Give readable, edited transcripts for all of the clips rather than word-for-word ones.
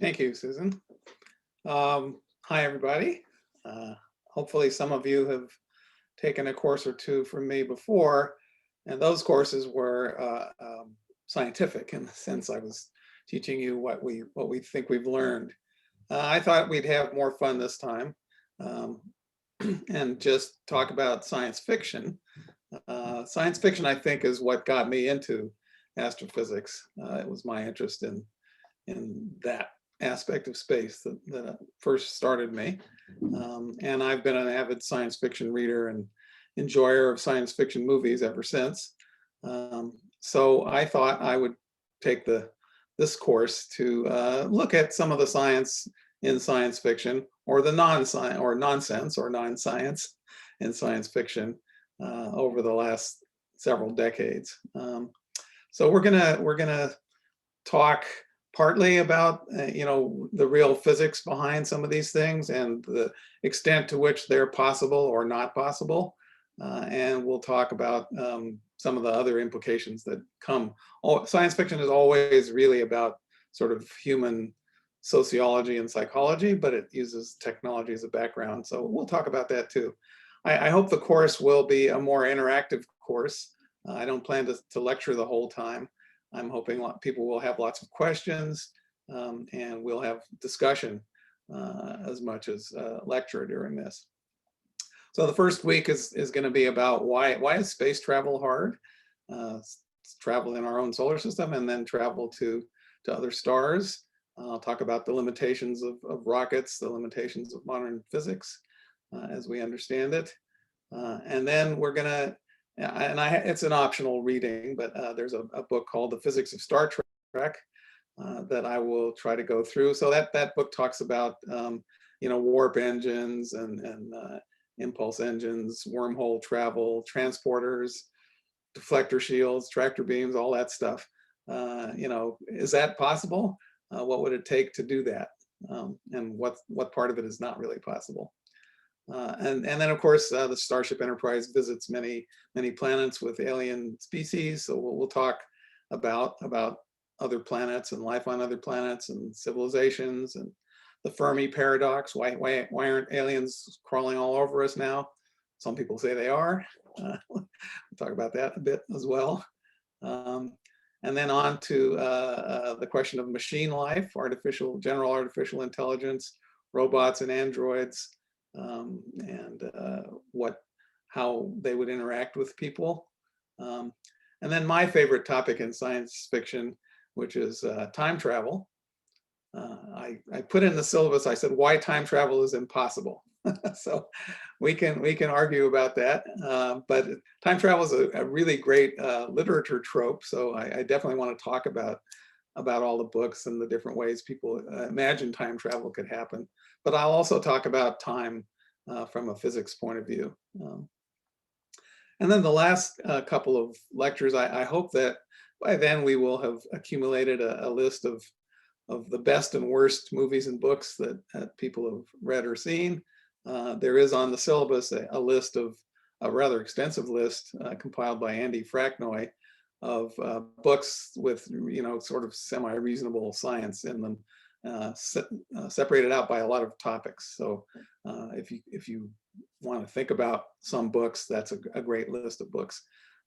Thank you, Susan. Hi, everybody. Uh, Hopefully some of you have taken a course or two from me before, and those courses were scientific in the sense I was teaching you what we think we've learned. I thought we'd have more fun this time um, and just talk about science fiction. Science fiction, I think, is what got me into astrophysics. It was my interest in that aspect of space that first started me. And I've been an avid science fiction reader and enjoyer of science fiction movies ever since. So I thought I would take this course to look at some of the science in science fiction, or the non-science or nonsense or non-science in science fiction over the last several decades. So we're gonna talk partly about the real physics behind some of these things and the extent to which they're possible or not possible, and we'll talk about some of the other implications that come. Science fiction is always really about sort of human sociology and psychology, but it uses technology as a background, so we'll talk about that too. I hope the course will be a more interactive course. I don't plan to lecture the whole time. I'm hoping people will have lots of questions, and we'll have discussion as much as lecture during this. So the first week is going to be about why is space travel hard? Travel in our own solar system and then travel to other stars. I'll talk about the limitations of rockets, the limitations of modern physics as we understand it. And then we're going to it's an optional reading, but there's a book called The Physics of Star Trek that I will try to go through. So that book talks about warp engines and impulse engines, wormhole travel, transporters, deflector shields, tractor beams, all that stuff. Is that possible? What would it take to do that? And what part of it is not really possible? And then, of course, the Starship Enterprise visits many planets with alien species. So we'll talk about other planets and life on other planets and civilizations and the Fermi paradox. Why aren't aliens crawling all over us now? Some people say they are. We'll talk about that a bit as well. And then on to the question of machine life, general artificial intelligence, robots and androids. And how they would interact with people. And then my favorite topic in science fiction, which is time travel. I put in the syllabus, I said, why time travel is impossible. So we can argue about that. But time travel is a really great literature trope. So I definitely want to talk about all the books and the different ways people imagine time travel could happen. But I'll also talk about time from a physics point of view. And then the last couple of lectures, I hope that by then we will have accumulated a list of the best and worst movies and books that people have read or seen. There is on the syllabus a list of a rather extensive list compiled by Andy Fracknoy of books with sort of semi-reasonable science in them, separated out by a lot of topics. So if you want to think about some books, that's a great list of books.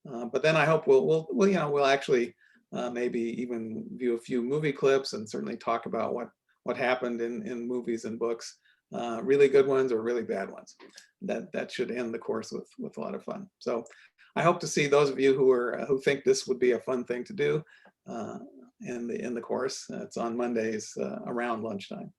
But then I hope we'll actually maybe even view a few movie clips and certainly talk about what happened in movies and books, really good ones or really bad ones. That should end the course with a lot of fun. So I hope to see those of you who think this would be a fun thing to do in the course. It's on Mondays around lunchtime.